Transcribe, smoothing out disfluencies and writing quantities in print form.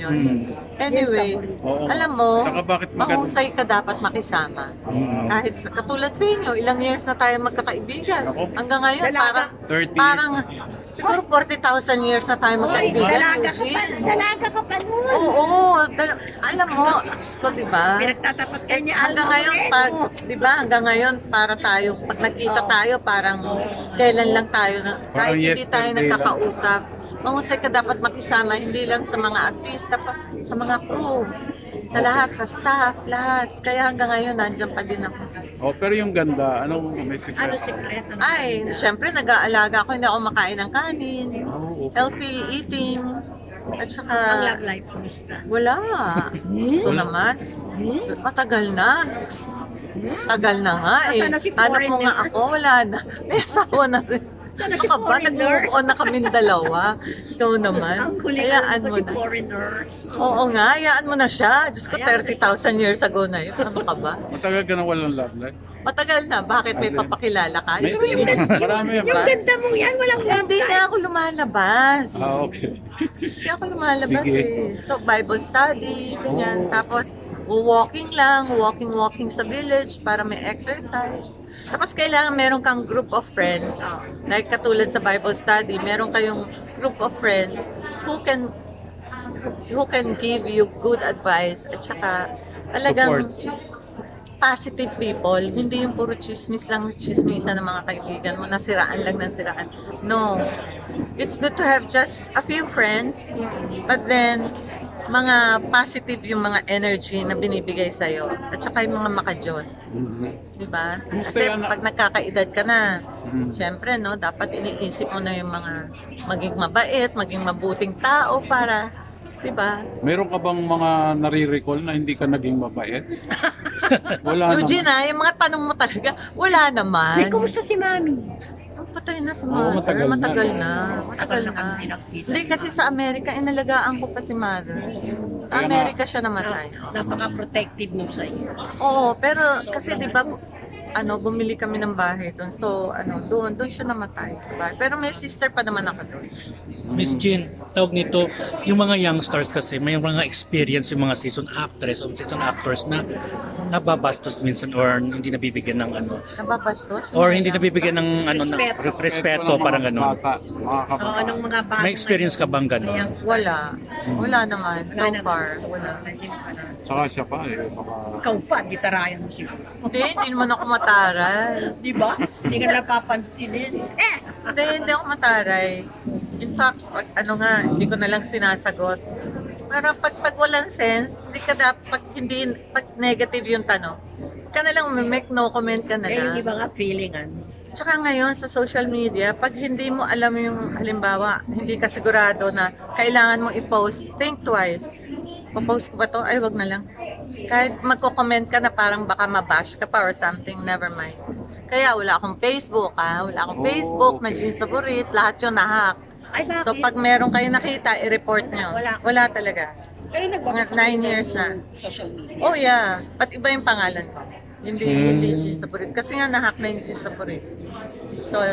yun. Anyway, Oo. alam mo, Saka bakit maganda? mahusay ka dapat makisama. Kahit katulad sa inyo, ilang years na tayo magkakaibigan. Ako? Hanggang ngayon, Dalaga. 30 parang years. siguro 40,000 years na tayo magkaibigan. Dalaga ka pa nun. Oo, alam mo, Diyos ko, diba? Pinagtatapat ka niya. Hanggang ngayon, diba? Hanggang ngayon, para tayo, pag nagkita tayo, parang kailan lang tayo, kahit Parang hindi tayo yesterday lang. nagkakausap. Mahusay ka dapat makisama, hindi lang sa mga artista, pa, sa mga crew, sa lahat, sa staff, lahat. Kaya hanggang ngayon, nandiyan pa din ako. Oh, pero yung ganda, anong may Ano secret? sekreto na? Ay, syempre, nag-aalaga ako, hindi ako makain ng kanin, Oh, okay. healthy eating, at saka, Ang love life, kumusta? wala. Ito naman, matagal na. Tagal na nga eh. Nasaan na si Hanap mo nga foreigner? ako, wala na. May asawa na rin. Sana si Ano ka ba? foreigner? Nag-move on na kaming dalawa. Ikaw naman. Ang huling Hayaan ko mo si na. foreigner. Oo nga, hayaan mo na siya. Diyos ko, Hayaan 30,000 years ago na yun. Ano ka ba? Matagal ka na walang love life? Matagal na. Bakit may As in, papakilala ka? May, marami yan Yung ba? ganda mong yan, walang love Hindi na ako lumalabas. Ah, okay. Hindi ako lumalabas Sige. eh. So, Bible study, ganyan. Oh. Tapos, walking lang, walking sa village para may exercise. Tapos, kailangan meron kang group of friends. Like katulad sa Bible study, meron kayong group of friends who can give you good advice at saka talagang positive people, hindi yung puro chismis lang, chismisan ng mga kaibigan mo, nasiraan lang ng siraan. No. It's good to have just a few friends, but then, mga positive yung mga energy na binibigay sa'yo, at saka yung mga makajos. Diba? Kasi pag nagkakaedad ka na, syempre, no, dapat iniisip mo na yung mga maging mabait, maging mabuting tao para, diba? Meron ka bang mga nare-recall na hindi ka naging mabait? Wala Eugene, naman. yung mga tanong mo talaga, wala naman. May kumusta si Mami? Patay na si Oo, Mother. matagal na. Matagal na. kami pinagkita. Hindi kasi sa Amerika, inalagaan ko pa si Mother. Sa Kaya Amerika siya namatay. Napaka-protective mo sa iyo. Oo, pero kasi di ba, bumili kami ng bahay doon. So, doon siya namatay sa bahay. Pero may sister pa naman ako doon. Miss Jean, tawag nito, yung mga youngsters kasi may mga experience yung mga season actress o season actors na nababastos minsan or hindi nabibigyan ng Nababastos? or hindi nabibigyan ng na respeto ng mga parang gano'n. bata, mga kabataan. Anong mga bago May experience ka bang gano'n? Ayan. Wala. Wala naman. So far, wala. Saka siya pa eh. Baka... Ikaw pa, gitarayan mo siya. Hindi naman ako mataray. Di ba? Hindi ka napapansinin. Hindi ako mataray. In fact, hindi ko na lang sinasagot. Pero pag walang sense, hindi ka dapat, pag negative yung tanong, ka na lang make no comment ka na Eh, hindi lang. ba nga feelingan? Tsaka ngayon sa social media, pag hindi mo alam yung, halimbawa, hindi ka sigurado na kailangan mo i-post, think twice. Pa-post ko ba to? Ay, wag na lang. Kahit magko-comment ka na parang baka mabash ka pa or something, never mind. Kaya wala akong Facebook, wala akong Facebook na Jean Saborit, lahat yun na-hack. Ay, bakit? So pag meron kayo nakita, i-report nyo. Wala talaga. Pero nagbabasa Mga 9 ka rin years na. ng social media. Oh yeah, at iba yung pangalan ko. Hindi Jean Saborit. Kasi nga na-hack na yung Jean Saborit. So